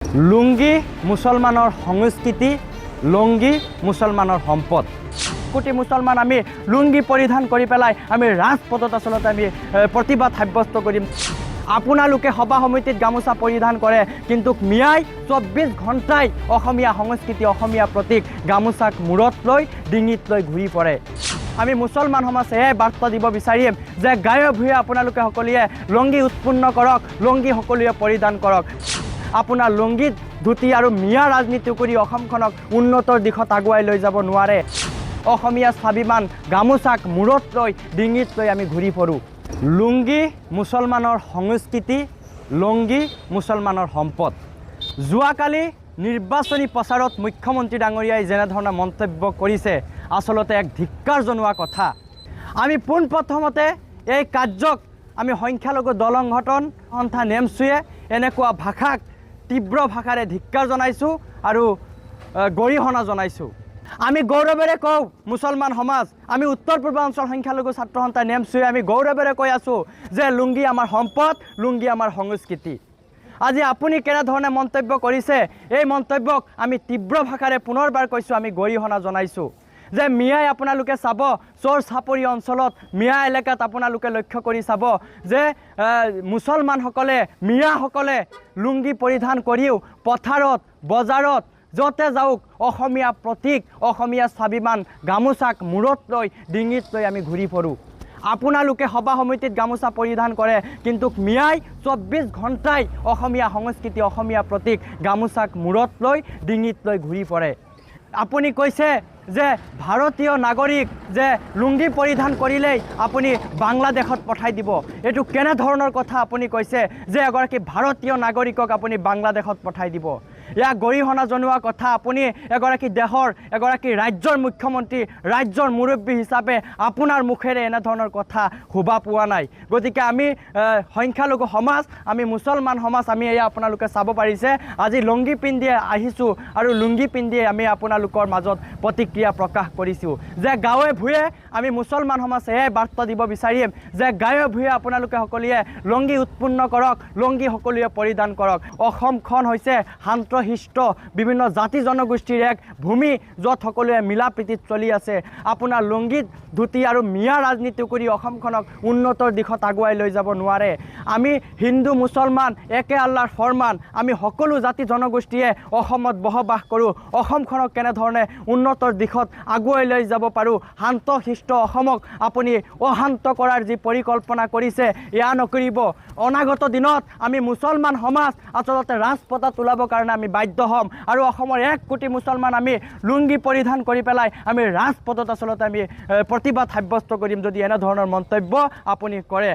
লুঙ্গি মুছলমানৰ সংস্কৃতি, লুঙ্গি মুছলমানৰ সম্পদ। কোটি মুছলমান আমি লুঙ্গি পৰিধান কৰি পেলাই আমি ৰাজপথত আচলতে আমি প্ৰতিবাদ সাব্যস্ত কৰিম। আপোনালোকে সভা সমিতিত গামোচা পৰিধান কৰে, কিন্তু মিয়াই 24 ঘণ্টাই অসমীয়া সংস্কৃতি, অসমীয়া প্ৰতীক গামোচাক মূৰত লৈ ডিঙিত লৈ ঘূৰি পৰে। আমি মুছলমান সমাজে এই বাৰ্তা দিব বিচাৰিম যে গাঁৱে ভূঞে আপোনালোকে সকলোৱে লুঙ্গি উৎপন্ন কৰক, লুঙ্গি সকলোৱে পৰিধান কৰক। আপোনাৰ লুঙ্গিত ধুতি আৰু মিয়া ৰাজনীতি কৰি অসমখনক উন্নতৰ দিশত আগুৱাই লৈ যাব নোৱাৰে। অসমীয়া স্বাভিমান গামোচাক মূৰত লৈ ডিঙিত লৈ আমি ঘূৰি ফুৰোঁ। লুঙ্গি মুছলমানৰ সংস্কৃতি, লুঙ্গি মুছলমানৰ সম্পদ। যোৱাকালি নিৰ্বাচনী প্ৰচাৰত মুখ্যমন্ত্ৰী ডাঙৰীয়াই যেনেধৰণৰ মন্তব্য কৰিছে আচলতে এক ধিক্কাৰ জনোৱা কথা। আমি পোনপ্ৰথমতে এই কাৰ্যক আমি সংখ্যালঘু দল সংগঠন সন্থা নেমচুৱে এনেকুৱা ভাষাক তীব্ৰ ভাষাৰে ধিক্কাৰ জনাইছোঁ আৰু গৰিহণা জনাইছোঁ। আমি গৌৰৱেৰে কওঁ মুছলমান সমাজ, আমি উত্তৰ পূৰ্বাঞ্চল সংখ্যালঘু ছাত্ৰ সন্থা নেমচুৱে আমি গৌৰৱেৰে কৈ আছোঁ যে লুঙ্গি আমাৰ সম্পদ, লুঙ্গি আমাৰ সংস্কৃতি। আজি আপুনি কেনেধৰণে মন্তব্য কৰিছে এই মন্তব্যক আমি তীব্ৰ ভাষাৰে পুনৰবাৰ কৈছোঁ, আমি গৰিহণা জনাইছোঁ যে মিয়াই আপোনালোকে চাব, চোৰ চাপৰি অঞ্চলত মিয়া এলেকাত আপোনালোকে লক্ষ্য কৰি চাব যে মুছলমানসকলে, মিয়াসকলে লুঙ্গি পৰিধান কৰিও পথাৰত, বজাৰত য'তে যাওক অসমীয়া প্ৰতীক, অসমীয়া স্বাভিমান গামোচাক মূৰত লৈ ডিঙিত লৈ আমি ঘূৰি ফুৰোঁ। আপোনালোকে সভা সমিতিত গামোচা পৰিধান কৰে, কিন্তু মিয়াই 24 ঘণ্টাই অসমীয়া সংস্কৃতি, অসমীয়া প্ৰতীক গামোচাক মূৰত লৈ ডিঙিত লৈ ঘূৰি ফুৰে। আপুনি কৈছে যে ভাৰতীয় নাগৰিক যে লুঙ্গি পৰিধান কৰিলেই আপুনি বাংলাদেশত পঠাই দিব। এইটো কেনেধৰণৰ কথা আপুনি কৈছে যে এগৰাকী ভাৰতীয় নাগৰিকক আপুনি বাংলাদেশত পঠাই দিব? ইয়াক গৰিহণা জনোৱা কথা। আপুনি এগৰাকী দেশৰ, এগৰাকী ৰাজ্যৰ মুখ্যমন্ত্ৰী, ৰাজ্যৰ মুৰব্বী হিচাপে আপোনাৰ মুখেৰে এনেধৰণৰ কথা শোভা পোৱা নাই। গতিকে আমি সংখ্যালঘু সমাজ, আমি মুছলমান সমাজ, আমি এয়া আপোনালোকে চাব পাৰিছে আজি লুঙ্গি পিন্ধিয়ে আহিছোঁ আৰু লুঙ্গি পিন্ধিয়ে আমি আপোনালোকৰ মাজত প্ৰতিক্ৰিয়া প্ৰকাশ কৰিছোঁ যে গাঁৱে ভূঞে আমি মুছলমান সমাজে এই বাৰ্তা দিব বিচাৰিম যে গাঁৱে ভূঞে আপোনালোকে সকলোৱে লুঙ্গি উৎপন্ন কৰক, লুঙ্গি সকলোৱে পৰিধান কৰক। অসমখন হৈছে শান্ত-শিষ্ট বিভিন্ন জাতি জনগোষ্ঠীৰ এক ভূমি, য'ত সকলোৱে মিলা প্ৰীতিত চলি আছে। আপোনাৰ লুঙ্গিত ধুতি আৰু মিয়া ৰাজনীতি কৰি অসমখনক উন্নতৰ দিশত আগুৱাই লৈ যাব নোৱাৰে। আমি হিন্দু মুছলমান একে আল্লাৰ ফৰমান, আমি সকলো জাতি জনগোষ্ঠীয়ে অসমত বসবাস কৰোঁ। অসমখনক কেনেধৰণে উন্নতৰ দিশত আগুৱাই লৈ যাব পাৰোঁ, শান্ত-শিষ্ট অসমক আপুনি অশান্ত কৰাৰ যি পৰিকল্পনা কৰিছে এয়া নকৰিব। অনাগত দিনত আমি মুছলমান সমাজ আচলতে ৰাজপথত ওলাবৰ কাৰণে আমি বাধ্য হ'ম আৰু অসমৰ 1 কোটি মুছলমান আমি লুঙ্গি পৰিধান কৰি পেলাই আমি ৰাজপথত আচলতে আমি প্ৰতিবাদ সাব্যস্ত কৰিম যদি এনেধৰণৰ মন্তব্য আপুনি কৰে।